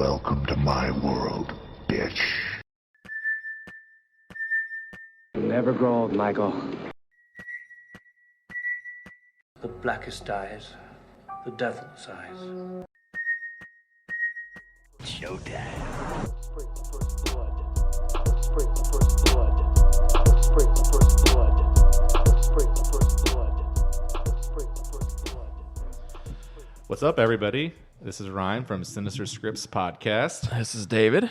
Welcome to my world, bitch. Never grow old, Michael. The blackest eyes, the devil's eyes. Showtime. What's up, everybody? This is Ryan from Sinister Scripts Podcast, This is David.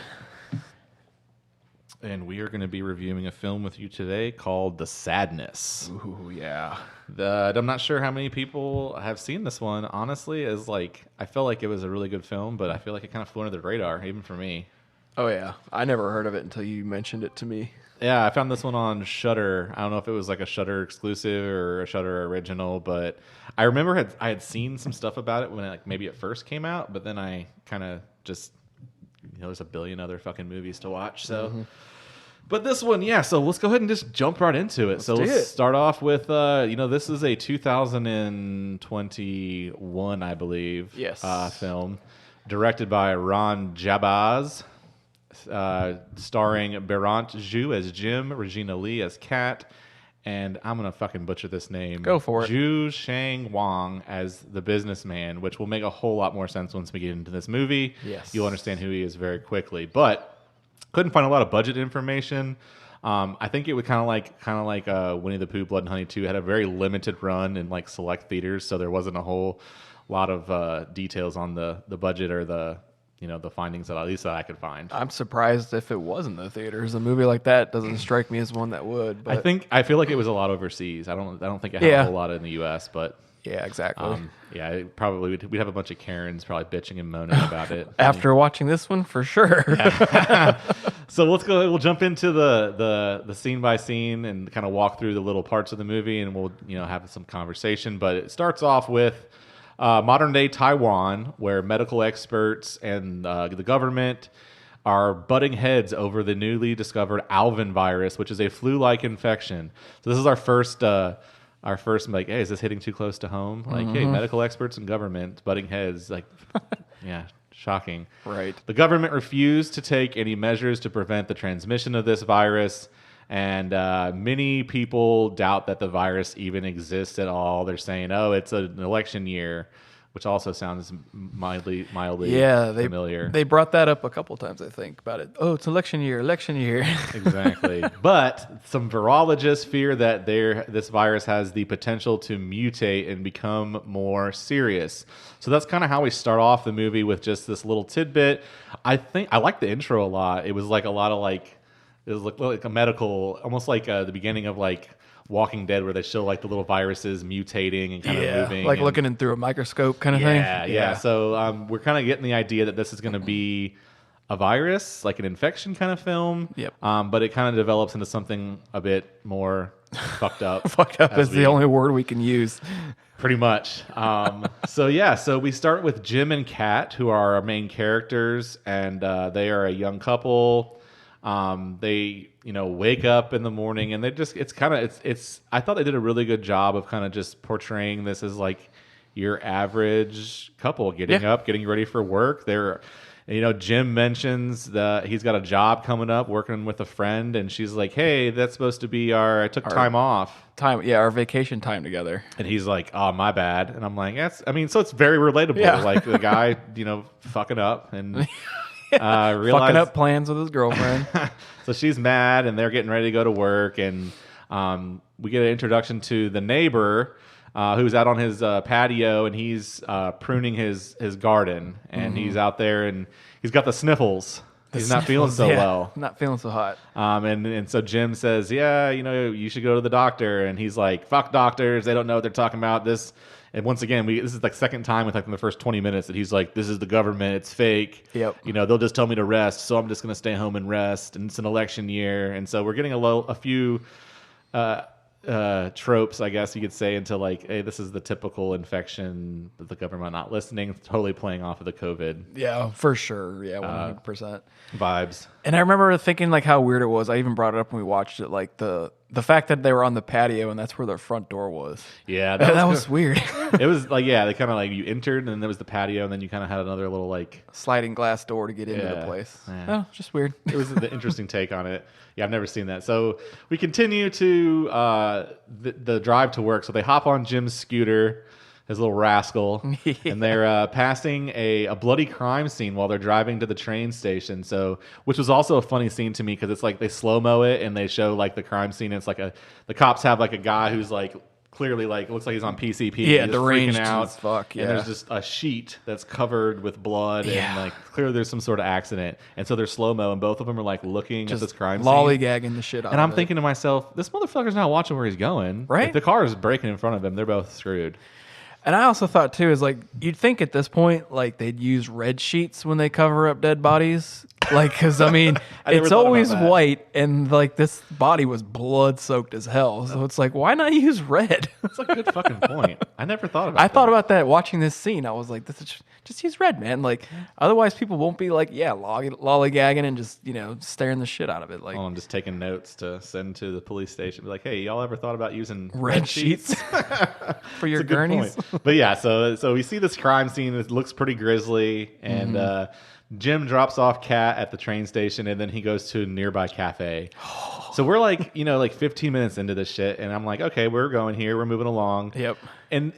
and we are going to be reviewing a film with you today called The Sadness. Ooh, yeah. I'm not sure how many people have seen this one. Honestly, I felt like it was a really good film, but I feel like it kind of flew under the radar, even for me. Oh, yeah. I never heard of it until you mentioned it to me. Yeah, I found this one on Shudder. I don't know if it was like a Shudder exclusive or a Shudder original, but I remember I had seen some stuff about it when maybe it first came out, but then I kind of just, there's a billion other fucking movies to watch, so... But this one, yeah, so let's go ahead and just jump right into it. Let's start off with, this is a 2021, I believe, film, directed by Ron Jabaz, starring Berant Zhu as Jim, Regina Lee as Kat, and I'm going to fucking butcher this name. Go for it. Zhu Shang Wang as the businessman, which will make a whole lot more sense once we get into this movie. Yes. You'll understand who he is very quickly. But couldn't find a lot of budget information. I think it would kind of like Winnie the Pooh, Blood and Honey 2 had a very limited run in like select theaters, so there wasn't a whole lot of details on the budget or the findings that at least that I could find. I'm surprised if it wasn't the theaters. A movie like that doesn't strike me as one that would. But I feel like it was a lot overseas. I don't think it had a whole lot in the U.S., but yeah, exactly. It probably we'd have a bunch of Karens probably bitching and moaning about it After watching this one, for sure. So let's go. We'll jump into the scene by scene and kind of walk through the little parts of the movie, and we'll have some conversation. But it starts off with modern day Taiwan, where medical experts and the government are butting heads over the newly discovered Alvin virus, which is a flu-like infection. So this is our first like, hey, is this hitting too close to home? Like, hey, medical experts and government butting heads. Like, yeah, shocking. Right. The government refused to take any measures to prevent the transmission of this virus, and many people doubt that the virus even exists at all. They're saying, oh, it's an election year, which also sounds mildly familiar. They brought that up a couple times, I think, about it. Oh, it's election year. Exactly. But some virologists fear that this virus has the potential to mutate and become more serious. So that's kind of how we start off the movie, with just this little tidbit. I think I like the intro a lot. It was like a lot of like a medical, almost like the beginning of like Walking Dead, where they show like the little viruses mutating and kind of moving, like looking in through a microscope kind of thing. Yeah. So we're kind of getting the idea that this is going to be a virus, like an infection kind of film. Yep. But it kind of develops into something a bit more fucked up. Fucked up is the only word we can use. Pretty much. So we start with Jim and Kat, who are our main characters, and they are a young couple. They wake up in the morning, and I thought they did a really good job of kind of just portraying this as like your average couple getting up, getting ready for work. Jim mentions that he's got a job coming up, working with a friend, and she's like, hey, that's supposed to be I took time off. Our vacation time together. And he's like, oh, my bad. And I'm like, so it's very relatable. Yeah. Like the guy, fucking up and fucking up plans with his girlfriend. So she's mad, and they're getting ready to go to work, and we get an introduction to the neighbor who's out on his patio, and he's pruning his garden, and he's out there, and he's got the sniffles. He's not feeling so well. Not feeling so hot. And so Jim says, yeah, you should go to the doctor, and he's like, fuck doctors, they don't know what they're talking about. This. And once again, this is like second time in the first 20 minutes that he's like, this is the government, it's fake. Yep. They'll just tell me to rest, so I'm just going to stay home and rest. And it's an election year. And so we're getting a few tropes, I guess you could say, into like, hey, this is the typical infection, but the government not listening, totally playing off of the COVID. Yeah, for sure. Yeah, 100%. Vibes. And I remember thinking like how weird it was. I even brought it up when we watched it, like the the fact that they were on the patio and that's where their front door was. Yeah, That was weird. It was like, yeah, they kind of like you entered and there was the patio and then you kind of had another little like Sliding glass door to get into the Yeah. place. Yeah. Oh, just weird. it was an interesting take on it. Yeah, I've never seen that. So we continue to the drive to work. So they hop on Jim's scooter, his little rascal, and they're passing a bloody crime scene while they're driving to the train station. So, which was also a funny scene to me because it's like they slow mo it and they show like the crime scene. And it's like the cops have like a guy who's like clearly like looks like he's on PCP. Yeah, just deranged freaking out. as fuck. Yeah, And there's just a sheet that's covered with blood and Yeah. like clearly there's some sort of accident. And so they're slow mo and both of them are like looking at this crime scene. lollygagging the shit out And of I'm it. thinking to myself, this motherfucker's not watching where he's going. Right? If the car is braking in front of him, they're both screwed. And I also thought too is like you'd think at this point like they'd use red sheets when they cover up dead bodies, like because I mean I never it's thought about always that. white and like this body was blood soaked as hell, so it's like why not use red? That's a good fucking point. I never thought about I that. thought about that watching this scene. I was like, this is just use red, man. Like otherwise people won't be like lollygagging and just staring the shit out of it. Like Oh, I'm just taking notes to send to the police station. Be like, hey, y'all ever thought about using red sheets for your That's a good gurneys. point. But yeah, so we see this crime scene. It looks pretty grisly, and Jim drops off Kat at the train station, and then he goes to a nearby cafe. So we're like, like 15 minutes into this shit, and I'm like, okay, we're going here. We're moving along. Yep. And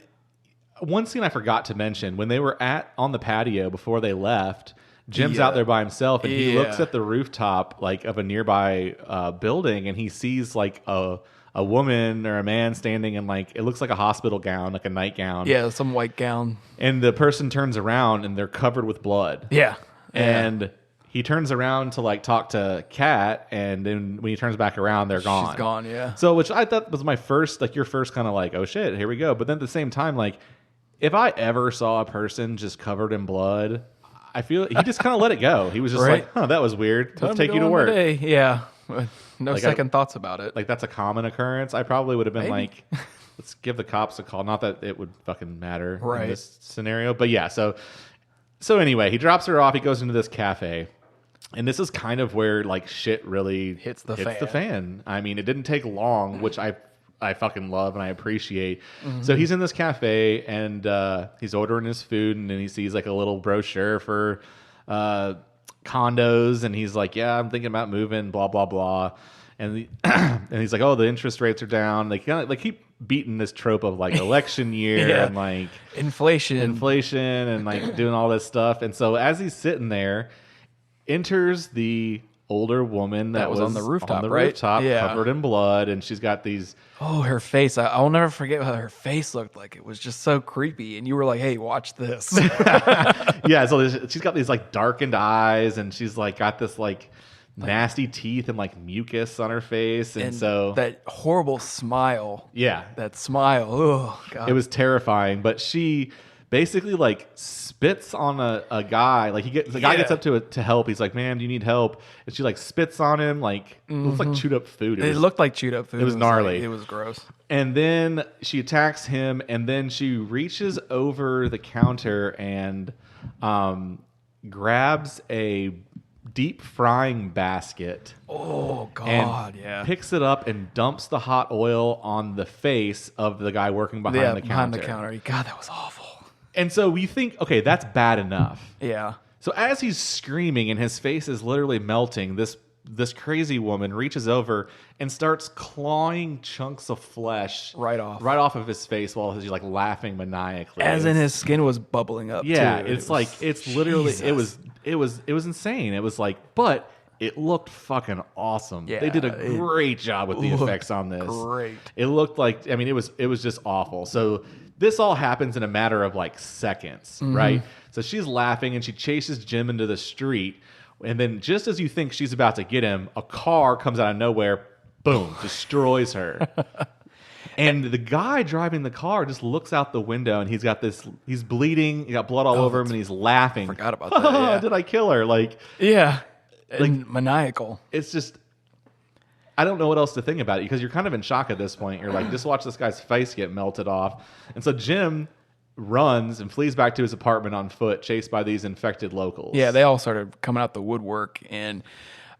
one scene I forgot to mention, when they were on the patio before they left, Jim's out there by himself, and he looks at the rooftop like of a nearby building, and he sees like a woman or a man standing in like, it looks like a hospital gown, like a nightgown. Yeah, some white gown. And the person turns around and they're covered with blood. Yeah. And he turns around to like talk to Kat, and then when he turns back around, they're gone. She's gone, yeah. So, which I thought was my first, like your first kind of like, oh shit, here we go. But then at the same time, like, if I ever saw a person just covered in blood, I feel he just kind of let it go. He was just Right. like, huh, that was weird. Let's take go you to on work. today. Yeah. No Like, second thoughts about it. Like, that's a common occurrence. I probably would have been Maybe. like, let's give the cops a call. Not that it would fucking matter in Right. this scenario. But yeah, so anyway, he drops her off. He goes into this cafe. And this is kind of where like shit really Hits the fan. I mean, it didn't take long, which I fucking love and I appreciate. Mm-hmm. So he's in this cafe and he's ordering his food, and then he sees like a little brochure for condos, and he's like, yeah, I'm thinking about moving, blah blah blah. And and he's like, oh, the interest rates are down. Like, kind of like keep beating this trope of like election year Yeah. and like Inflation and like doing all this stuff. And so as he's sitting there, enters the older woman that was on the rooftop, right? rooftop, Yeah. covered in blood, and she's got these. Oh, her face. I'll never forget how her face looked like. It was just so creepy. And you were like, hey, watch this. Yeah, so she's got these like darkened eyes, and she's like got this like nasty teeth and like mucus on her face, and so that horrible smile. yeah, That smile. Oh, God. it was terrifying. But she basically like spits on a guy. Like the guy gets up to help. He's like, "Man, do you need help?" And she like spits on him. Like it looks like chewed up food. It looked like chewed up food. it was gnarly. It was gross. And then she attacks him, and then she reaches over the counter and grabs a deep frying basket. Oh, And God, yeah. picks it up and dumps the hot oil on the face of the guy working behind the counter. behind the counter. God, that was awful. And so we think, okay, that's bad enough. Yeah. So as he's screaming and his face is literally melting, this crazy woman reaches over and starts clawing chunks of flesh Right off of his face while he's like laughing maniacally. As in his skin was bubbling up. yeah, too. it's It like was- it's literally Jesus. it was insane. It was like, but it looked fucking awesome. Yeah, they did a it great job with the looked effects on this. great. It looked like, I mean, it was just awful. So this all happens in a matter of like seconds, Mm-hmm. right? So she's laughing and she chases Jim into the street. And then just as you think she's about to get him, a car comes out of nowhere, boom, destroys her. And the guy driving the car just looks out the window, and he's bleeding, he got blood all over him, and he's laughing. Forgot about that, yeah. Did I kill her? Like, Yeah. And maniacal. it's just, I don't know what else to think about it, because you're kind of in shock at this point. You're like, just watch this guy's face get melted off. And so Jim runs and flees back to his apartment on foot, chased by these infected locals. Yeah, they all started coming out the woodwork, and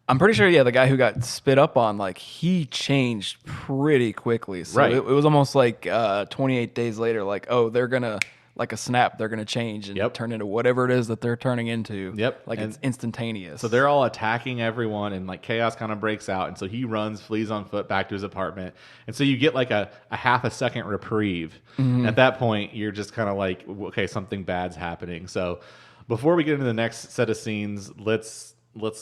I'm pretty sure, yeah, the guy who got spit up on, like, he changed pretty quickly. So Right. it was almost like 28 days later, like, oh, they're going to, like a snap, they're going to change and turn into whatever it is that they're turning into. Yep. Like, And it's instantaneous. So they're all attacking everyone, and like chaos kind of breaks out. And so he runs, flees on foot back to his apartment. And so you get like a half a second reprieve. At that point, you're just kind of like, okay, something bad's happening. So before we get into the next set of scenes, let's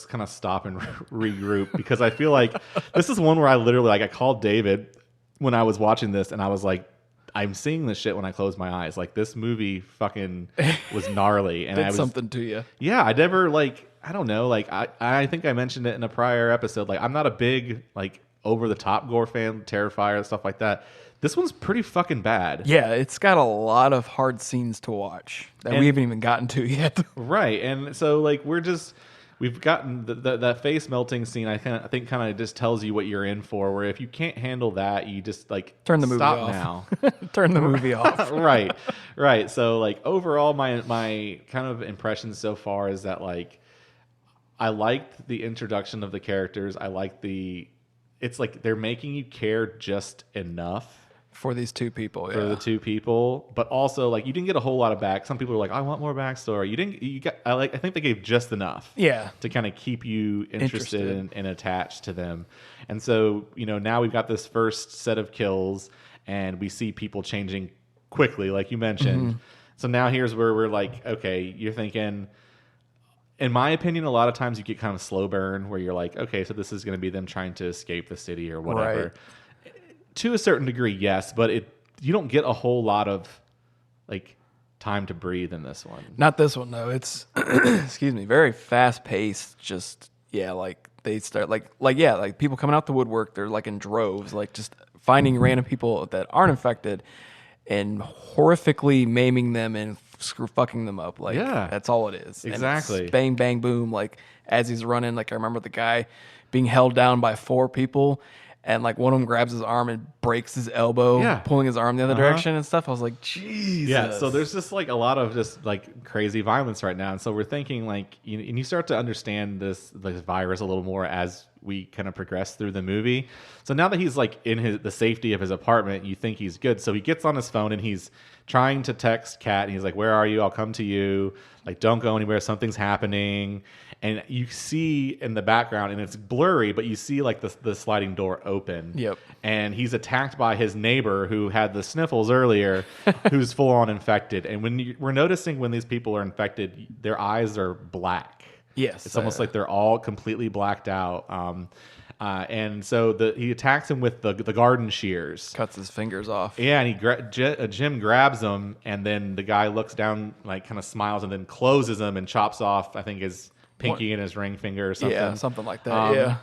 kind of stop and regroup, because I feel like this is one where I literally, like, I called David when I was watching this, and I was like, I'm seeing this shit when I close my eyes. Like, this movie fucking was gnarly. And did I was something to you. Yeah, I never, like, I don't know, like, I think I mentioned it in a prior episode. Like, I'm not a big, like, over the top gore fan, Terrifier, stuff like that. This one's pretty fucking bad. Yeah, it's got a lot of hard scenes to watch that we haven't even gotten to yet. Right. And so, like, we've gotten that face melting scene. I think kind of just tells you what you're in for. Where if you can't handle that, you just like turn the movie stop off. now. Turn the movie off. right. So like overall, my kind of impressions so far is that like I liked the introduction of the characters. I like it's like they're making you care just enough For these two people, for the two people, but also like you didn't get a whole lot of back. Some people are like, I want more backstory. I think they gave just enough, to kind of keep you interested. And attached to them. And so, you know, now we've got this first set of kills, and we see people changing quickly, like you mentioned. So now here's where we're like, okay, you're thinking. In my opinion, a lot of times you get kind of slow burn where you're like, okay, so this is going to be them trying to escape the city or whatever. Right. To a certain degree, yes, but you don't get a whole lot of like time to breathe in this one. Not this one, no. It's excuse me, very fast paced. Just like they start like people coming out the woodwork. They're like in droves, like just finding random people that aren't infected and horrifically maiming them and fucking them up. Like that's all it is. Exactly. And it's bang bang boom. Like as he's running, like I remember the guy being held down by 4 people. And like one of them grabs his arm and breaks his elbow, pulling his arm the other direction and stuff. I was like, Jesus. Yeah, so there's just like a lot of just like crazy violence right now. And so we're thinking like, and you start to understand this virus a little more as we kind of progress through the movie. So now that he's like in the safety of his apartment, you think he's good. So he gets on his phone and he's trying to text Kat, and he's like, where are you? I'll come to you. Like, don't go anywhere. Something's happening. And you see in the background, and it's blurry, but you see like the sliding door open. Yep. And he's attacked by his neighbor who had the sniffles earlier, who's full on infected. And we're noticing when these people are infected, their eyes are black. Yes. It's almost like they're all completely blacked out. And so he attacks him with the garden shears. Cuts his fingers off. Yeah, and Jim grabs him, and then the guy looks down, like kind of smiles, and then closes him and chops off, I think, his pinky and his ring finger or something. Yeah, something like that.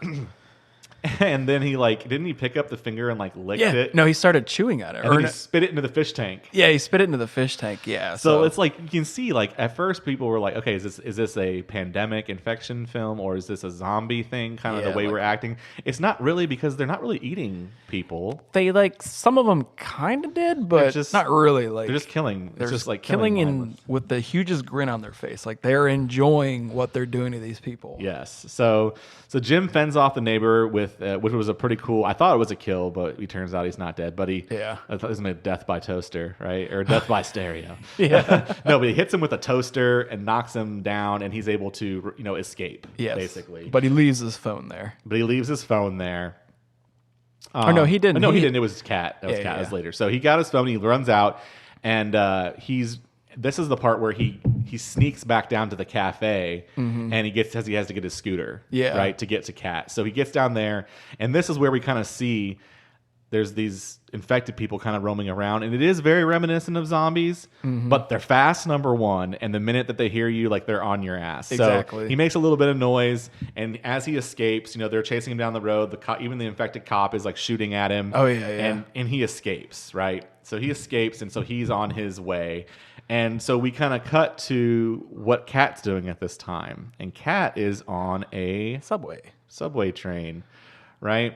And then he didn't he pick up the finger and like licked it? No, he started chewing at it. And then he spit it into the fish tank. Yeah, he spit it into the fish tank. Yeah. So it's like you can see, like at first people were like, okay, is this a pandemic infection film, or is this a zombie thing? Kind of the way we're acting. It's not really, because they're not really eating people. They some of them kind of did, but just not really. Like they're just killing. They're it's just like killing with the hugest grin on their face. Like they're enjoying what they're doing to these people. Yes. So Jim fends off the neighbor with which was a pretty cool. I thought it was a kill, but it turns out he's not dead. But I thought it was a death by toaster, right, or death by stereo. No, but he hits him with a toaster and knocks him down, and he's able to escape. Yes. Basically. But he leaves his phone there. No, he didn't. No, he didn't. It was Kat. That was Kat. It was later. So he got his phone. He runs out, and this is the part where he sneaks back down to the cafe, and he has to get his scooter, right, to get to Kat. So he gets down there, and this is where we kind of see there's these infected people kind of roaming around, and it is very reminiscent of zombies, but they're fast, number one, and the minute that they hear you, like they're on your ass. Exactly. So he makes a little bit of noise, and as he escapes, they're chasing him down the road. Even the infected cop is like shooting at him. Oh yeah. And he escapes, right? So he escapes, and so he's on his way. And so we kind of cut to what Kat's doing at this time. And Kat is on a subway train, right?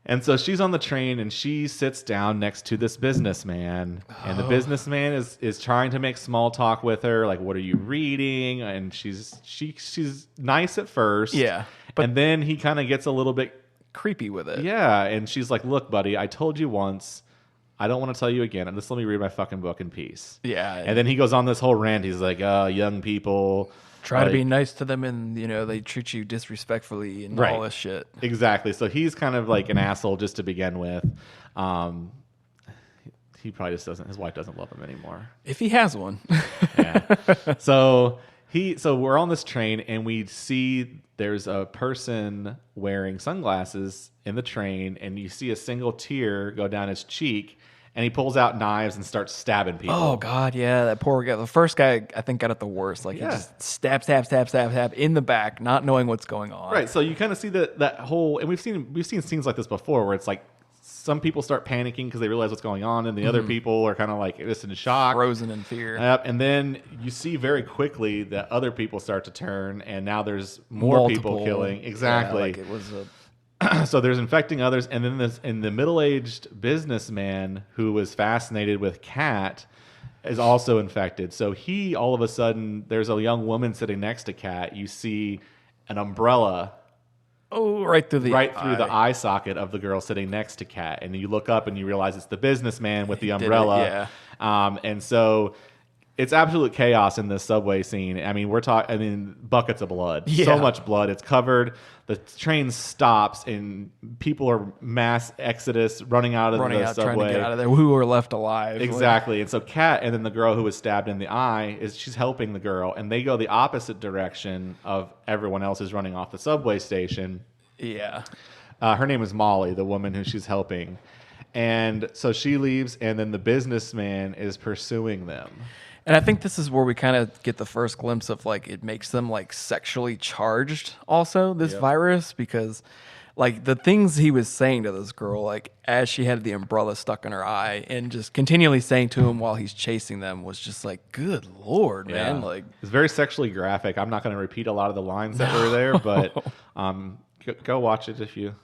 And so she's on the train and she sits down next to this businessman. And the businessman is trying to make small talk with her, like, what are you reading? And she's nice at first. Yeah. And then he kind of gets a little bit creepy with it. Yeah. And she's like, look, buddy, I told you once. I don't want to tell you again. Just let me read my fucking book in peace. Yeah. And then he goes on this whole rant. He's like, young people. Try to be nice to them and, they treat you disrespectfully and all this shit. Exactly. So he's kind of like an asshole just to begin with. He probably just doesn't, his wife doesn't love him anymore. If he has one. Yeah. So we're on this train and we see there's a person wearing sunglasses in the train and you see a single tear go down his cheek. And he pulls out knives and starts stabbing people. Oh, God, yeah. That poor guy. The first guy, I think, got it the worst. Like, he just stab in the back, not knowing what's going on. Right. So you kind of see that whole... And we've seen scenes like this before where it's like some people start panicking because they realize what's going on, and the other people are kind of like just in shock. Frozen in fear. And then you see very quickly that other people start to turn, and now there's more people killing. Exactly. Yeah, like it was a... So there's infecting others, and then the middle-aged businessman who was fascinated with Kat is also infected. So he, all of a sudden, there's a young woman sitting next to Kat. You see an umbrella right through the eye socket of the girl sitting next to Kat, and you look up and you realize it's the businessman with the umbrella. And so it's absolute chaos in this subway scene. I mean, buckets of blood. Yeah. So much blood. It's covered. The train stops, and people are mass exodus running out of the subway. Trying to get out of there. Who are left alive. Exactly. And so Kat and then the girl who was stabbed in the eye, she's helping the girl, and they go the opposite direction of everyone else is running off the subway station. Yeah. Her name is Molly, the woman who she's helping. And so she leaves, and then the businessman is pursuing them. And I think this is where we kind of get the first glimpse of, like, it makes them, like, sexually charged also, this virus, because, like, the things he was saying to this girl, like, as she had the umbrella stuck in her eye and just continually saying to him while he's chasing them was just like, good Lord, man. Like, it's very sexually graphic. I'm not going to repeat a lot of the lines that were there, but go watch it if you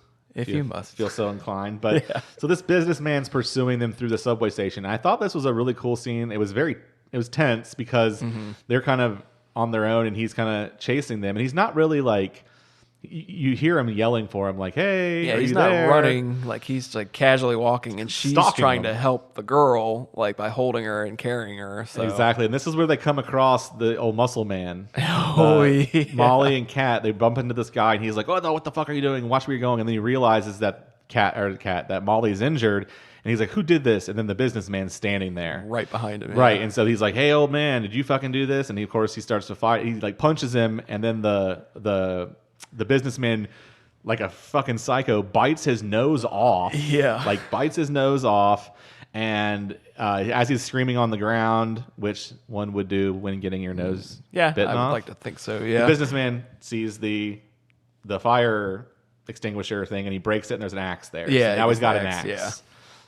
must feel so inclined. But so this businessman's pursuing them through the subway station. I thought this was a really cool scene. It was tense because they're kind of on their own and he's kind of chasing them, and he's not really like, you hear him yelling for him like, hey, are he's you not there? running, like he's like casually walking, and she's trying to help the girl like by holding her and carrying her. So. Exactly. And this is where they come across the old muscle man. Molly and Kat, they bump into this guy and he's like, oh no, what the fuck are you doing? Watch where you're going. And then he realizes that that Molly's injured. And he's like, who did this? And then the businessman's standing there. Right behind him. Right. And so he's like, hey, old man, did you fucking do this? And of course, he starts to fight. He like punches him. And then the businessman, like a fucking psycho, bites his nose off. Yeah. Like bites his nose off. And as he's screaming on the ground, which one would do when getting your nose bitten off. I would like to think so, yeah. The businessman sees the fire extinguisher thing and he breaks it and there's an axe there. Yeah. So now he's got an axe. Yeah.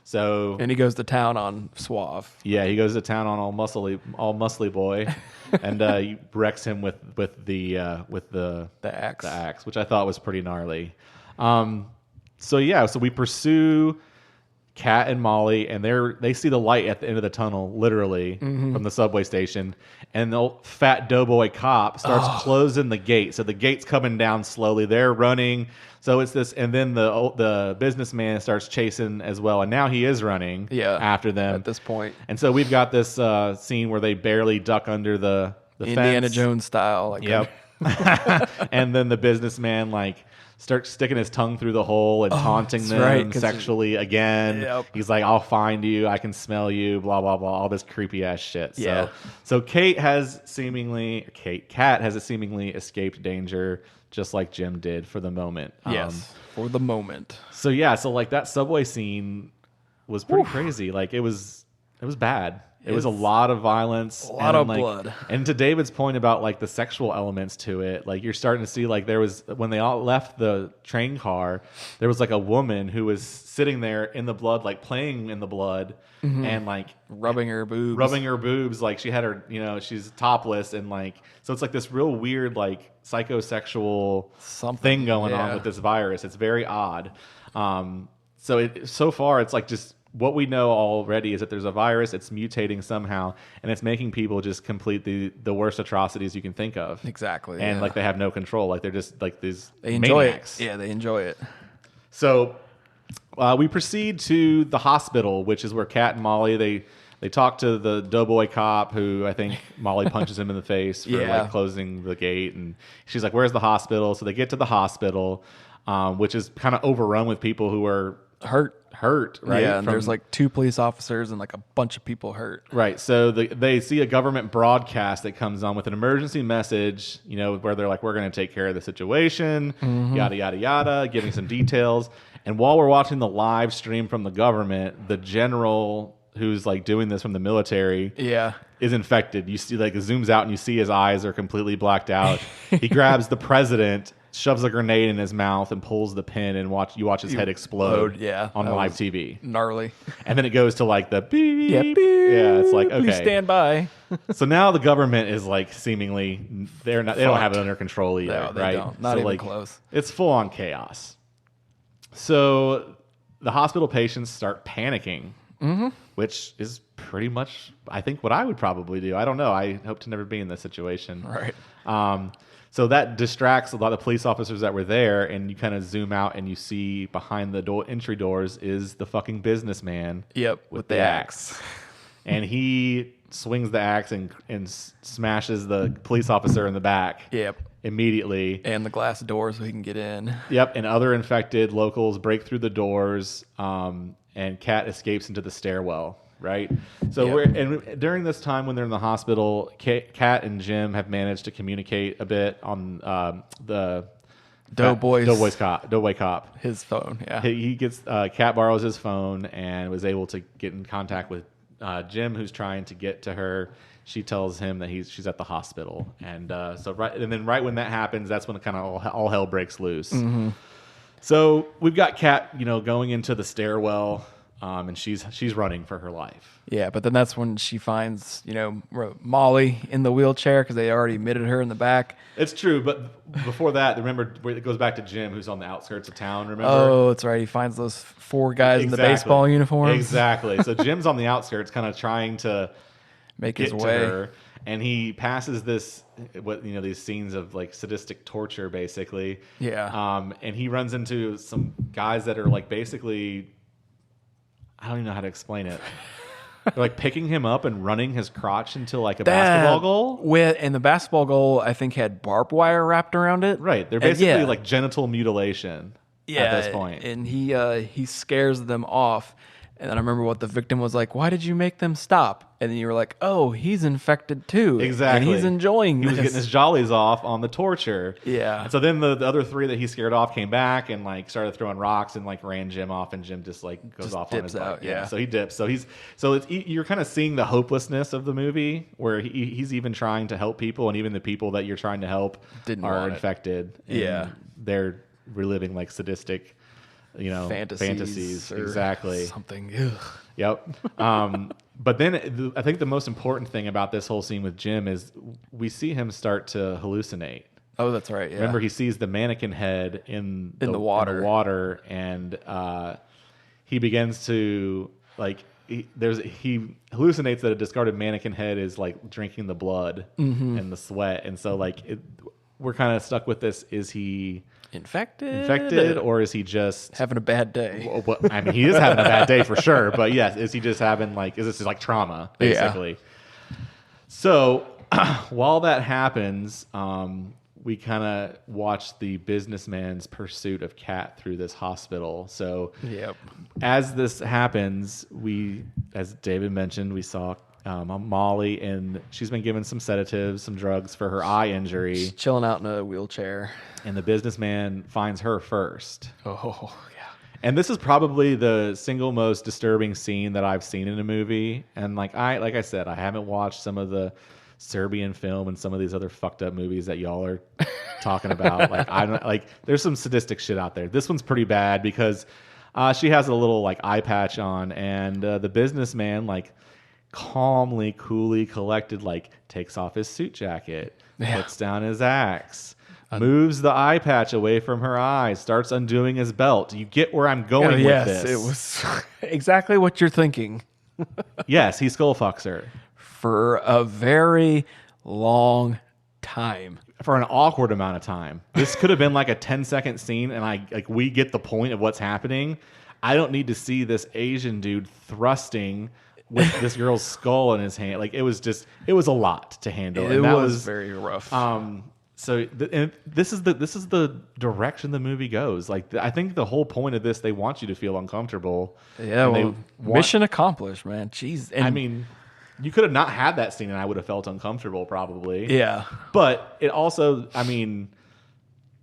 So and he goes to town on Suave. Yeah, he goes to town on all muscly boy, and he wrecks him with the axe. The axe, which I thought was pretty gnarly. So we pursue Kat and Molly, and they see the light at the end of the tunnel, literally from the subway station, and the old fat doughboy cop starts closing the gate. So the gate's coming down slowly. They're running. So it's this, and then the businessman starts chasing as well, and now he is running after them at this point. And so we've got this scene where they barely duck under the Indiana fence. Jones style. Like yep. And then the businessman like starts sticking his tongue through the hole and taunting them sexually again. Yep. He's like, I'll find you, I can smell you, blah blah blah, all this creepy ass shit. Yeah. So Kat has seemingly escaped danger, just like Jim did for the moment. Yes, for the moment. So like that subway scene was pretty crazy. Like it was bad. It was a lot of violence, a lot of blood. And to David's point about like the sexual elements to it, like you're starting to see like there was, when they all left the train car, there was like a woman who was sitting there in the blood, like playing in the blood and like rubbing her boobs. Like she had her, she's topless, and like, so it's like this real weird, like psychosexual thing going on with this virus. It's very odd. so far it's like just what we know already is that there's a virus, it's mutating somehow, and it's making people just complete the worst atrocities you can think of. Exactly. And yeah. like they have no control. Like they're just like these They enjoy maniacs. it. Yeah, they enjoy it. So we proceed to the hospital, which is where Kat and Molly, they talk to the doughboy cop who I think Molly punches him in the face for like closing the gate. And she's like, where's the hospital? So they get to the hospital, which is kind of overrun with people who are hurt, right? Yeah, and there's like 2 police officers and like a bunch of people hurt. Right. So they see a government broadcast that comes on with an emergency message, where they're like, we're going to take care of the situation, yada, yada, yada, giving some details. And while we're watching the live stream from the government, the general who's like doing this from the military is infected. You see, like, it zooms out and you see his eyes are completely blacked out. He grabs the president, shoves a grenade in his mouth, and pulls the pin, and you watch his head explode on live TV. Gnarly. And then it goes to like the beep. Yeah, beep. Yeah, it's like, okay. Please stand by. So now the government is like seemingly they don't have it under control either, No, they right? don't. Not so even like, close. It's full on chaos. So the hospital patients start panicking, which is pretty much, I think, what I would probably do. I don't know. I hope to never be in this situation. Right. So that distracts a lot of police officers that were there, and you kind of zoom out and you see behind the entry doors is the fucking businessman. Yep, with the axe. And he swings the axe and smashes the police officer in the back. Yep. Immediately. And the glass door so he can get in. Yep. And other infected locals break through the doors, and Kat escapes into the stairwell. Right. So during this time when they're in the hospital, Kat and Jim have managed to communicate a bit on the doughboy cop. His phone. Yeah. He gets Kat borrows his phone and was able to get in contact with Jim, who's trying to get to her. She tells him that she's at the hospital, and then right when that happens, that's when it kind of all hell breaks loose. Mm-hmm. So we've got Kat, going into the stairwell. And she's running for her life. Yeah, but then that's when she finds, Molly in the wheelchair because they already admitted her in the back. It's true, but before that, remember, it goes back to Jim, who's on the outskirts of town, remember? Oh, that's right. He finds those 4 guys in the baseball uniforms. Exactly. So Jim's on the outskirts kind of trying to make get his way. To her, and he passes these scenes of like sadistic torture, basically. Yeah. And he runs into some guys that are like basically... I don't even know how to explain it. They're like picking him up and running his crotch into like a basketball goal. And the basketball goal, I think, had barbed wire wrapped around it. Right. They're basically like genital mutilation at this point. And he scares them off. And then I remember what the victim was like, why did you make them stop? And then you were like, oh, he's infected too. Exactly. And he's enjoying this. He was getting his jollies off on the torture. Yeah. And so then the other 3 that he scared off came back and like started throwing rocks and like ran Jim off, and Jim just like goes off on his bike. Yeah. So he dips. So you're kind of seeing the hopelessness of the movie where he's even trying to help people, and even the people that you're trying to help are infected. Yeah. They're reliving like sadistic fantasies. Exactly. Something. Ugh. Yep. But then I think the most important thing about this whole scene with Jim is we see him start to hallucinate. Oh, that's right. Yeah. Remember, he sees the mannequin head in the water, and he begins to like. He hallucinates that a discarded mannequin head is like drinking the blood and the sweat, and so like we're kind of stuck with this. Is he infected, or is he just having a bad day? Well, I mean, he is having a bad day for sure, but yes, is he just having is this like trauma, basically? Yeah. So while that happens, we kind of watch the businessman's pursuit of Kat through this hospital. So as this happens, as David mentioned, we saw Molly, and she's been given some sedatives, some drugs for her eye injury. She's chilling out in a wheelchair. And the businessman finds her first. Oh, yeah. And this is probably the single most disturbing scene that I've seen in a movie. And like I said, I haven't watched some of the Serbian film and some of these other fucked up movies that y'all are talking about. There's some sadistic shit out there. This one's pretty bad because she has a little like eye patch on, and the businessman calmly, coolly, collected, takes off his suit jacket, puts down his axe, moves the eye patch away from her eyes, starts undoing his belt. You get where I'm going with this. It was exactly what you're thinking. Yes, he skull fucks her. For a very long time. For an awkward amount of time. This could have been like a 10-second scene, and we get the point of what's happening. I don't need to see this Asian dude thrusting with this girl's skull in his hand. Like, it was a lot to handle. It was very rough. And this is the direction the movie goes. Like, I think the whole point of this, they want you to feel uncomfortable. Yeah, well, mission accomplished, man. Jeez. And I mean, you could have not had that scene, and I would have felt uncomfortable, probably. Yeah. But it also, I mean,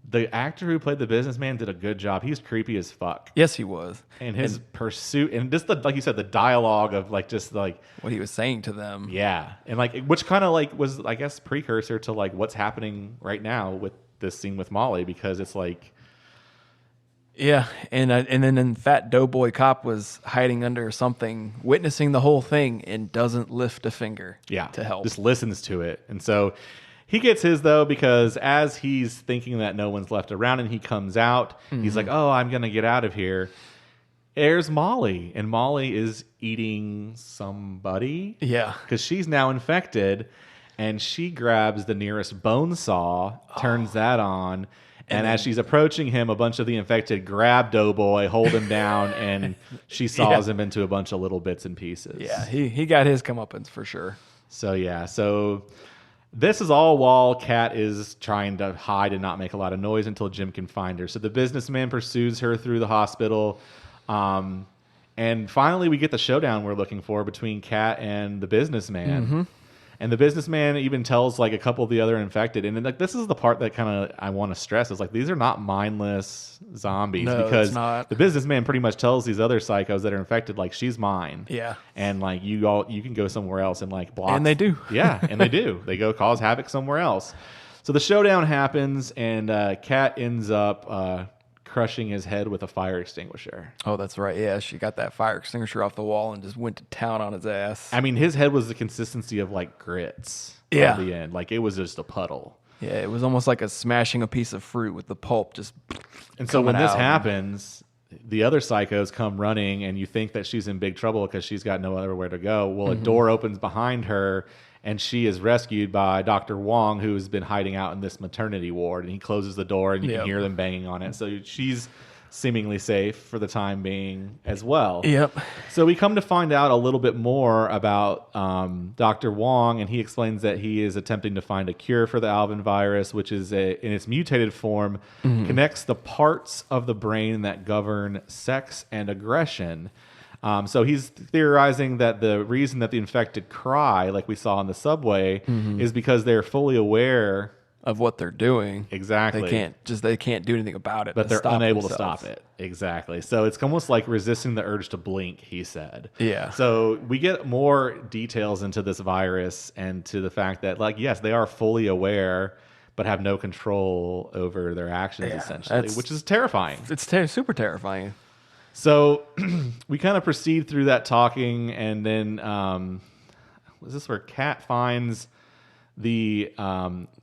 the actor who played the businessman did a good job. He's creepy as fuck. Yes, he was. And his pursuit, and just like you said, the dialogue of like just like what he was saying to them. Yeah, and like which kind of like was, I guess, precursor to like what's happening right now with this scene with Molly, because it's like. Yeah, and then Fat Doughboy Cop was hiding under something, witnessing the whole thing, and doesn't lift a finger. To help. Just listens to it, and so he gets his though, because as he's thinking that no one's left around, and he comes out, he's like, "Oh, I'm gonna get out of here." There's Molly, and Molly is eating somebody. Yeah, because she's now infected, and she grabs the nearest bone saw, turns that on. And as she's approaching him, a bunch of the infected grab Doughboy, hold him down, and she saws him into a bunch of little bits and pieces. Yeah, he got his comeuppance for sure. So this is all while Kat is trying to hide and not make a lot of noise until Jim can find her. So the businessman pursues her through the hospital. And finally we get the showdown we're looking for between Kat and the businessman. Mm-hmm. And the businessman even tells like a couple of the other infected, and like this is the part that kind of I want to stress is like these are not mindless zombies, because the businessman pretty much tells these other psychos that are infected like she's mine. Yeah, and like you can go somewhere else and like block. And they do. Yeah, and they do. They go cause havoc somewhere else. So the showdown happens, and Kat ends up crushing his head with a fire extinguisher. Oh, that's right. Yeah, she got that fire extinguisher off the wall and just went to town on his ass. I mean, his head was the consistency of like grits. Yeah. At the end, like it was just a puddle. Yeah, it was almost like smashing a piece of fruit with the pulp just. And so when this happens, the other psychos come running, and you think that she's in big trouble because she's got no other where to go. Well, a door opens behind her, and she is rescued by Dr. Wong, who has been hiding out in this maternity ward. And he closes the door, and you can hear them banging on it. So she's seemingly safe for the time being as well. Yep. So we come to find out a little bit more about Dr. Wong, and he explains that he is attempting to find a cure for the Alvin virus, which is in its mutated form, connects the parts of the brain that govern sex and aggression. So he's theorizing that the reason that the infected cry, like we saw on the subway, is because they're fully aware of what they're doing. Exactly. They can't do anything about it. But they're unable to stop it. Exactly. So it's almost like resisting the urge to blink, he said. Yeah. So we get more details into this virus and to the fact that, like, yes, they are fully aware, but have no control over their actions, essentially, which is terrifying. It's super terrifying. So we kind of proceed through that talking, and then was this where Kat finds the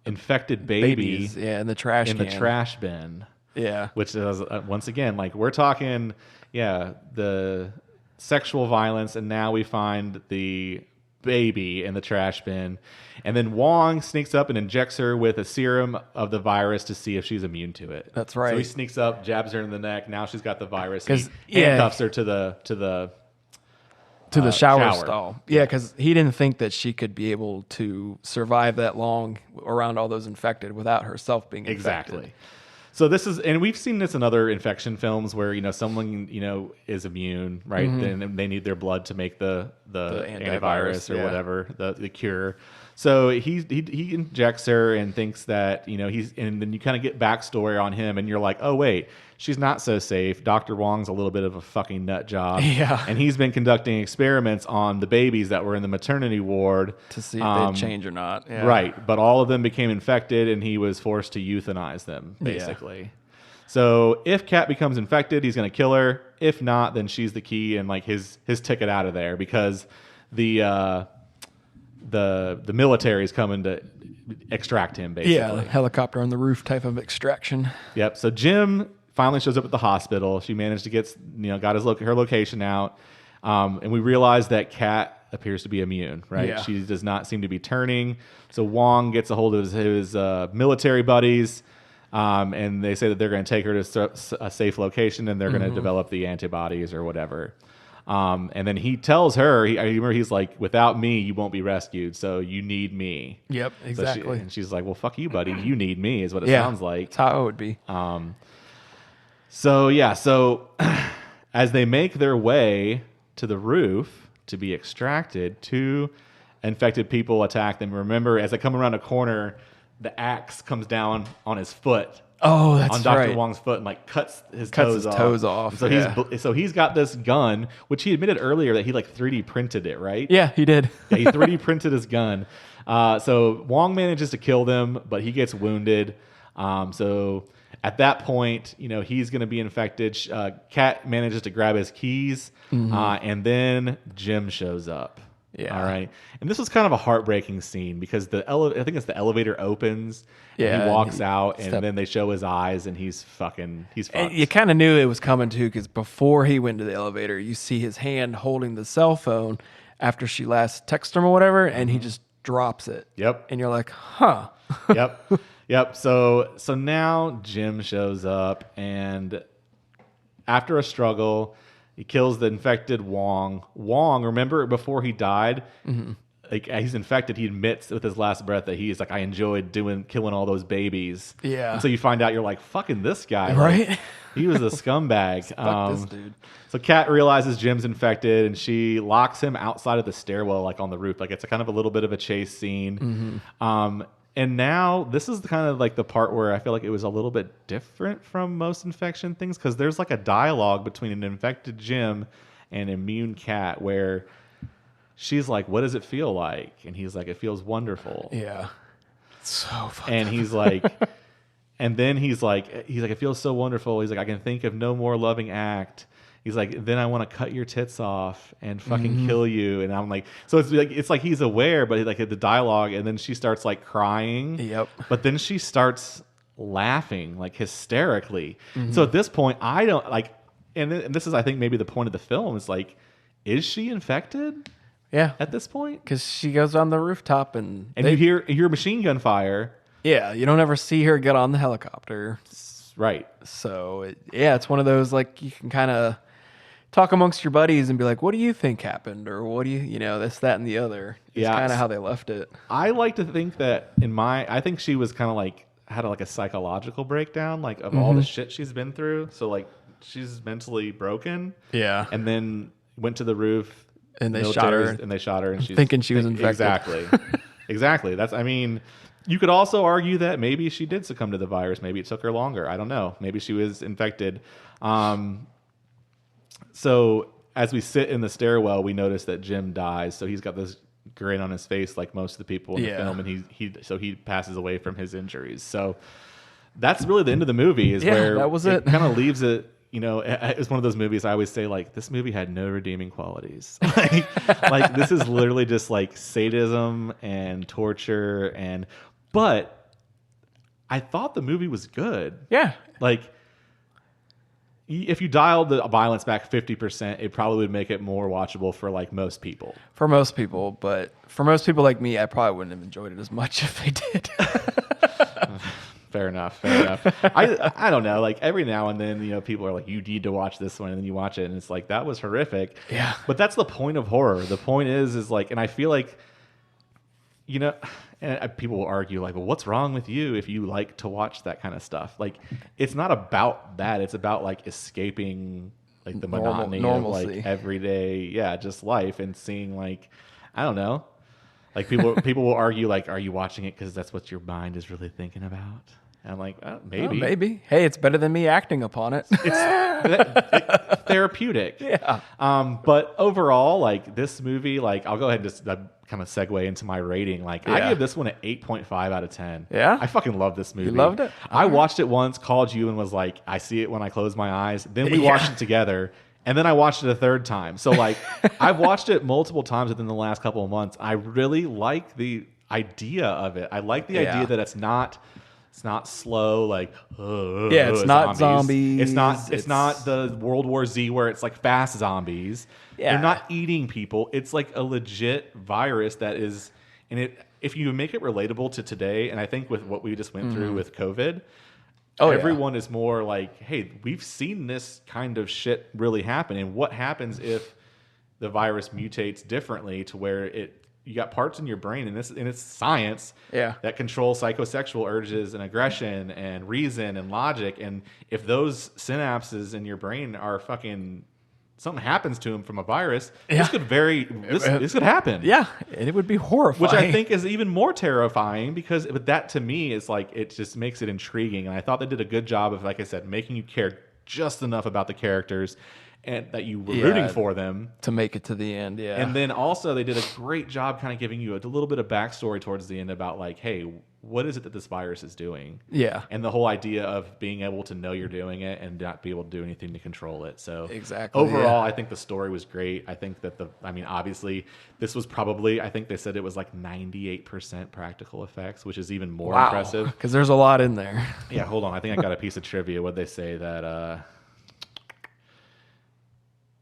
infected baby in the trash in the trash bin? Yeah, which is once again, like, we're talking the sexual violence, and now we find the baby in the trash bin, and then Wong sneaks up and injects her with a serum of the virus to see if she's immune to it. That's right. So he sneaks up, jabs her in the neck. Now she's got the virus. He handcuffs her to the shower stall. Yeah, because he didn't think that she could be able to survive that long around all those infected without herself being infected. Exactly. So this is, and we've seen this in other infection films where, someone, is immune, right? Then they need their blood to make the antivirus or whatever, the cure. So he injects her and thinks that, and then you kind of get backstory on him, and you're like, oh, wait, she's not so safe. Dr. Wong's a little bit of a fucking nut job. Yeah. And he's been conducting experiments on the babies that were in the maternity ward to see if they'd change or not. Yeah. Right. But all of them became infected, and he was forced to euthanize them, basically. Yeah. So if Kat becomes infected, he's going to kill her. If not, then she's the key and like his ticket out of there, because the the military is coming to extract him, basically. Yeah, helicopter on the roof type of extraction. Yep. So Jim finally shows up at the hospital. She managed to got her location out, and we realize that Kat appears to be immune. Right? Yeah. She does not seem to be turning. So Wong gets a hold of his military buddies. And they say that they're going to take her to a safe location and they're going to develop the antibodies or whatever. And then he tells her, I remember he's like, without me, you won't be rescued. So you need me. Yep, exactly. And she's like, well, fuck you, buddy. You need me is what it sounds like. That's how it would be. So as they make their way to the roof to be extracted, 2 infected people attack them. Remember, as they come around a corner, the axe comes down on his foot. Oh, that's on Dr. right. Wong's foot and like cuts his toes off. So So he's got this gun, which he admitted earlier that he like 3D printed it, right? Yeah, he did. Yeah, he 3D printed his gun. So Wong manages to kill them, but he gets wounded. So at that point, he's going to be infected. Kat manages to grab his keys, and then Jim shows up. Yeah. All right. And this was kind of a heartbreaking scene because I think it's the elevator opens. Yeah. And he walks out, and then they show his eyes, and he's fucked. And you kind of knew it was coming too, because before he went to the elevator, you see his hand holding the cell phone after she last texted him or whatever, and he just drops it. Yep. And you're like, huh. Yep. So now Jim shows up, and after a struggle, he kills the infected Wong. Wong, remember before he died, like he's infected, he admits with his last breath that he's like, I enjoyed killing all those babies. Yeah. And so you find out, you're like, fucking this guy. Right? Like, he was a scumbag. Fuck this dude. So Kat realizes Jim's infected, and she locks him outside of the stairwell, like on the roof. Like it's a kind of a little bit of a chase scene. And now this is kind of like the part where I feel like it was a little bit different from most infection things, because there's like a dialogue between an infected Jim and immune Kat where she's like, what does it feel like? And he's like, it feels wonderful. Yeah. So fucking. And he's like, and then he's like, it feels so wonderful. He's like, I can think of no more loving act. He's like, then I want to cut your tits off and fucking kill you. And I'm like, so it's like he's aware, but like the dialogue, and then she starts like crying. Yep. But then she starts laughing like hysterically. So at this point, I don't like, and this is I think maybe the point of the film is like, is she infected? Yeah. At this point, Because she goes on the rooftop and you hear machine gun fire. Yeah, you don't ever see her get on the helicopter. Right. So it's one of those like you can kind of talk amongst your buddies and be like, what do you think happened? Or what do you this, that, and the other. It's kind of how they left it. I like to think that I think she was kind of like, had like a psychological breakdown, like of all the shit she's been through. So like she's mentally broken. Yeah. And then went to the roof. And they shot her. And they shot her. And she's thinking she was infected. Exactly. Exactly. You could also argue that maybe she did succumb to the virus. Maybe it took her longer. I don't know. Maybe she was infected. So as we sit in the stairwell, we notice that Jim dies. So he's got this grin on his face like most of the people in the film, and he passes away from his injuries. So that's really the end of the movie. Where that was it. Kind of leaves it. It's one of those movies I always say, like, this movie had no redeeming qualities. like this is literally just like sadism and torture but I thought the movie was good. Yeah. Like, if you dialed the violence back 50%, it probably would make it more watchable for like most people. For most people, but for most people like me, I probably wouldn't have enjoyed it as much if they did. Fair enough. I don't know. Like every now and then, people are like, you need to watch this one, and then you watch it, and it's like, that was horrific. Yeah. But that's the point of horror. The point is like, and I feel like, and people will argue like, well, what's wrong with you if you like to watch that kind of stuff? Like, it's not about that. It's about like escaping like the monotony of like everyday, just life, and seeing like, I don't know, like people will argue like, are you watching it because that's what your mind is really thinking about? And I'm like, maybe. Maybe. Hey, it's better than me acting upon it. It's therapeutic. Yeah. But overall, like this movie, like I'll go ahead and just kind of segue into my rating. Like I give this one an 8.5 out of 10. Yeah. I fucking love this movie. You loved it? I watched it once, called you, and was like, I see it when I close my eyes. Then we watched it together, And then I watched it a third time. So like I've watched it multiple times within the last couple of months. I really like the idea of it. I like the idea that it's not slow, like it's not zombies. It's not the World War Z where it's like fast zombies. Yeah. They're not eating people. It's like a legit virus that is, and if you make it relatable to today, and I think with what we just went through with COVID, everyone is more like, hey, we've seen this kind of shit really happen, and what happens if the virus mutates differently to where you got parts in your brain, and it's science that control psychosexual urges and aggression and reason and logic. And if those synapses in your brain are fucking, something happens to them from a virus, this could this could happen. Yeah, and it would be horrifying. Which I think is even more terrifying because that to me is like, it just makes it intriguing. And I thought they did a good job of, like I said, making you care just enough about the characters and that you were rooting for them to make it to the end. Yeah. And then also they did a great job kind of giving you a little bit of backstory towards the end about like, hey, what is it that this virus is doing? Yeah. And the whole idea of being able to know you're doing it and not be able to do anything to control it. So overall, I think the story was great. I think that obviously this was probably, I think they said it was like 98% practical effects, which is even more impressive. Because there's a lot in there. Yeah, hold on. I think I got a piece of trivia. What'd they say that,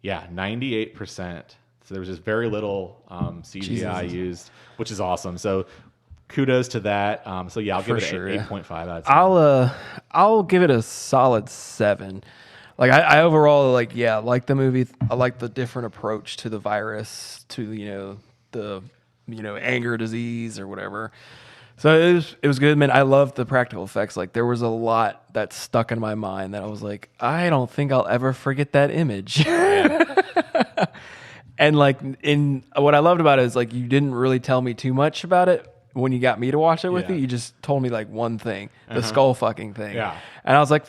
98%. So there was just very little CGI used, which is awesome. So kudos to that. So yeah, I'll give it an 8.5 out of 10. I'll give it a solid 7. Like I overall like the movie. I like the different approach to the virus, to the anger disease or whatever. So it was good, man. I loved the practical effects. Like there was a lot that stuck in my mind that I was like, I don't think I'll ever forget that image. And like what I loved about it is like you didn't really tell me too much about it when you got me to watch it with you. You just told me like one thing, the skull fucking thing. Yeah. And I was like,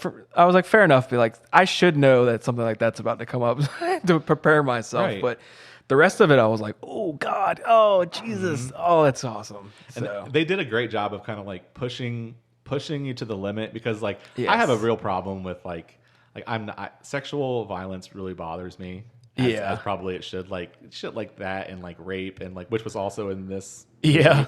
fair enough. Be like, I should know that something like that's about to come up to prepare myself. Right. But the rest of it, I was like, oh God, oh Jesus, oh that's awesome. So and they did a great job of kind of like pushing you to the limit because like I have a real problem with like sexual violence really bothers me. As probably it should, like shit like that and like rape and like which was also in this movie.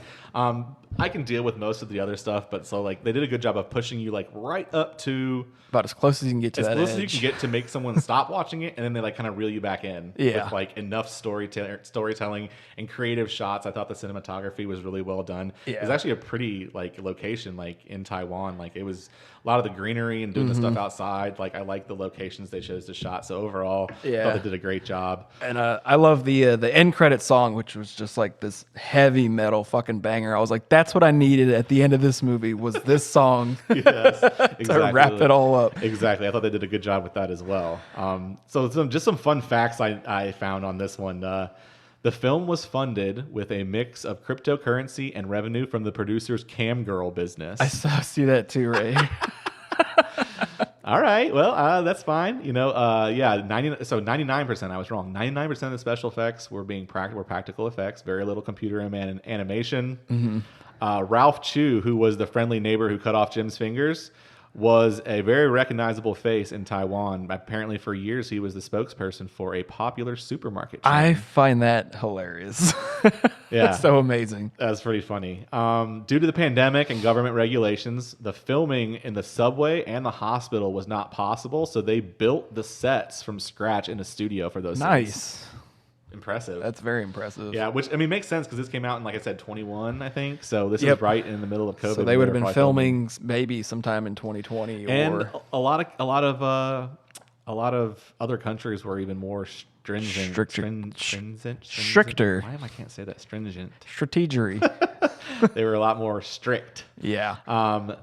I can deal with most of the other stuff, but so like they did a good job of pushing you like right up to about as close as you can get to that edge. As close as you can get to make someone stop watching it, and then they like kind of reel you back in with like enough storytelling and creative shots. I thought the cinematography was really well done. It was actually a pretty like location like in Taiwan. Like it was a lot of the greenery and doing the stuff outside. Like I like the locations they chose to shot. So overall, I thought they did a great job. And I love the end credit song, which was just like this heavy metal fucking banger. I was like, that's what I needed at the end of this movie was this song to wrap it all up. Exactly. I thought they did a good job with that as well. So just some fun facts I found on this one. The film was funded with a mix of cryptocurrency and revenue from the producer's cam girl business. I see that too, Ray. All right. Well, that's fine. 99%. I was wrong. 99% of the special effects were practical effects. Very little computer animation. Mm-hmm. Ralph Chu, who was the friendly neighbor who cut off Jim's fingers, was a very recognizable face in Taiwan. Apparently, for years, he was the spokesperson for a popular supermarket chain. I find that hilarious. That's so amazing. That's pretty funny. Due to the pandemic and government regulations, the filming in the subway and the hospital was not possible, so they built the sets from scratch in a studio for those scenes. Impressive. That's very impressive. Yeah, which I mean makes sense because this came out in, like I said, 21, I think. So this is right in the middle of COVID. So they would have been filming maybe sometime in 2020. And a lot of other countries were even more stringent. Stricter. Why I can't say that? Stringent. Strategery. They were a lot more strict. Yeah.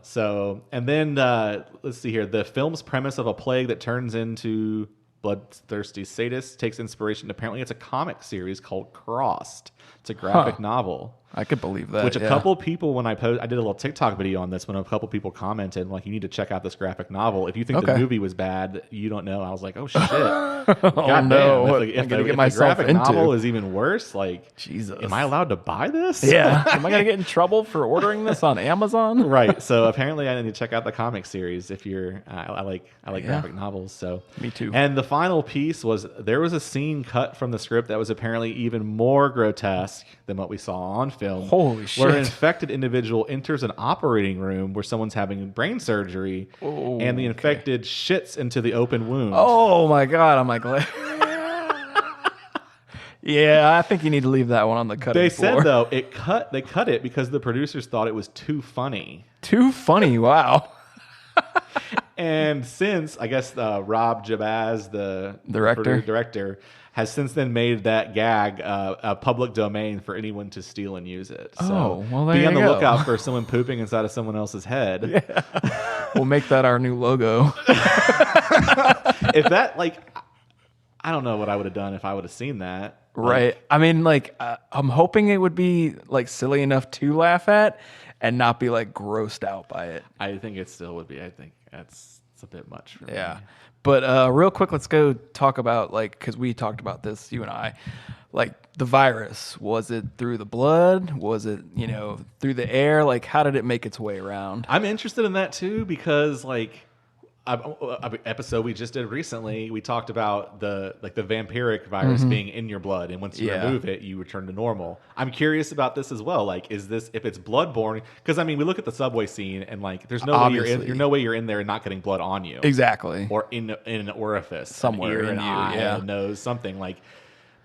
So and then let's see here. The film's premise of a plague that turns into bloodthirsty sadists takes inspiration. Apparently, it's a comic series called Crossed. It's a graphic novel. I could believe that. Which a couple people, when I did a little TikTok video on this, when a couple people commented, like, you need to check out this graphic novel. If you think the movie was bad, you don't know. I was like, oh shit. God no. damn. If the graphic novel is even worse, like, Jesus. Am I allowed to buy this? Yeah. Am I going to get in trouble for ordering this on Amazon? Right. So apparently I need to check out the comic series if you're, I like graphic novels. So me too. And the final piece was there was a scene cut from the script that was apparently even more grotesque than what we saw on film. Holy shit. Where an infected individual enters an operating room where someone's having brain surgery and the infected shits into the open wound. Oh my God. I'm like, yeah, I think you need to leave that one on the cutting floor. Said though they cut it because the producers thought it was too funny. Too funny, wow. And since I guess Rob Jabaz, the director, has since then made that gag a public domain for anyone to steal and use it. So be on the lookout for someone pooping inside of someone else's head. Yeah. We'll make that our new logo. If that, like, I don't know what I would have done if I would have seen that. Right. I mean, like, I'm hoping it would be like silly enough to laugh at and not be like grossed out by it. I think it still would be. I think it's a bit much for me. Yeah. But real quick, let's go talk about, like, because we talked about this, you and I, like the virus. Was it through the blood? Was it, through the air? Like, how did it make its way around? I'm interested in that too because, like, episode we just did recently, we talked about the vampiric virus being in your blood, and once you remove it, you return to normal. I'm curious about this as well. Like, is this, if it's bloodborne? Because I mean, we look at the subway scene, and like, there's no way you're in there and not getting blood on you, exactly, or in an orifice, somewhere, an ear, an eye, a nose, something like.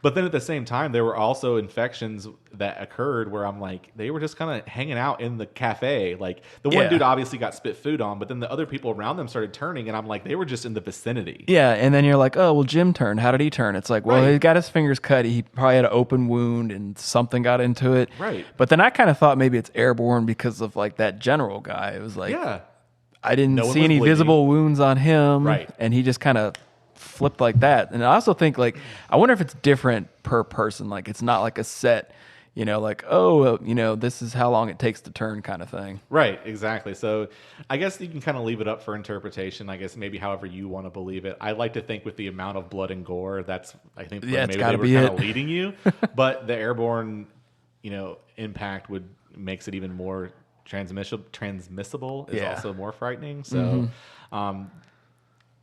But then at the same time, there were also infections that occurred where I'm like, they were just kind of hanging out in the cafe. Like, the one dude obviously got spit food on, but then the other people around them started turning, and I'm like, they were just in the vicinity. Yeah, and then you're like, oh, well, Jim turned. How did he turn? It's like, well, he got his fingers cut. He probably had an open wound, and something got into it. Right. But then I kind of thought maybe it's airborne because of, like, that general guy. It was like, I didn't see any visible wounds on him. Right. And he just kind of flipped like that. And I also think, like, I wonder if it's different per person. Like, it's not like a set, like, oh, this is how long it takes to turn kind of thing. Right, exactly. So I guess you can kind of leave it up for interpretation. I guess maybe however you want to believe it. I like to think with the amount of blood and gore, I think maybe they were kind of leading you. But the airborne, impact makes it even more transmissible is also more frightening. So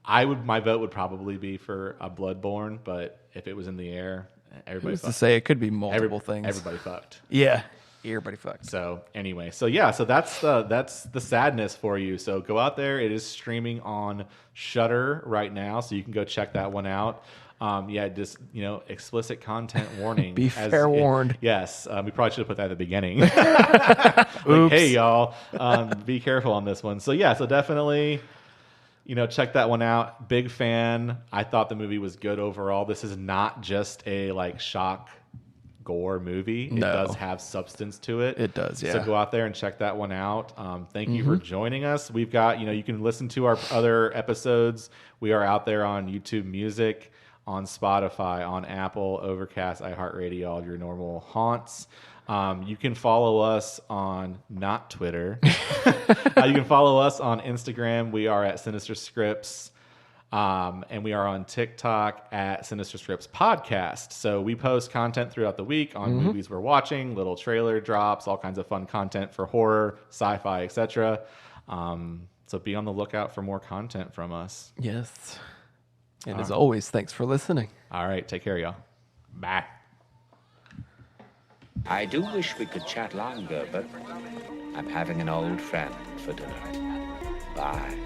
my vote would probably be for a bloodborne, but if it was in the air, everybody fucked. To say it could be multiple things. Everybody fucked. Yeah. Everybody fucked. So anyway, so that's the sadness for you. So go out there. It is streaming on Shudder right now, so you can go check that one out. Just explicit content warning. Be fair warned. Yes, we probably should have put that at the beginning. Like, hey y'all, be careful on this one. So so definitely. Check that one out. Big fan. I thought the movie was good overall. This is not just a shock gore movie. It does have substance to it. It does, yeah. So go out there and check that one out. Thank you for joining us. We've got, you can listen to our other episodes. We are out there on YouTube Music, on Spotify, on Apple, Overcast, iHeartRadio, all of your normal haunts. You can follow us on not Twitter. You can follow us on Instagram. We are at Sinister Scripts. And we are on TikTok at Sinister Scripts Podcast. So we post content throughout the week on movies we're watching, little trailer drops, all kinds of fun content for horror, sci-fi, etc. So be on the lookout for more content from us. Yes. And as always, thanks for listening. All right. Take care, y'all. Bye. I do wish we could chat longer, but I'm having an old friend for dinner. Bye.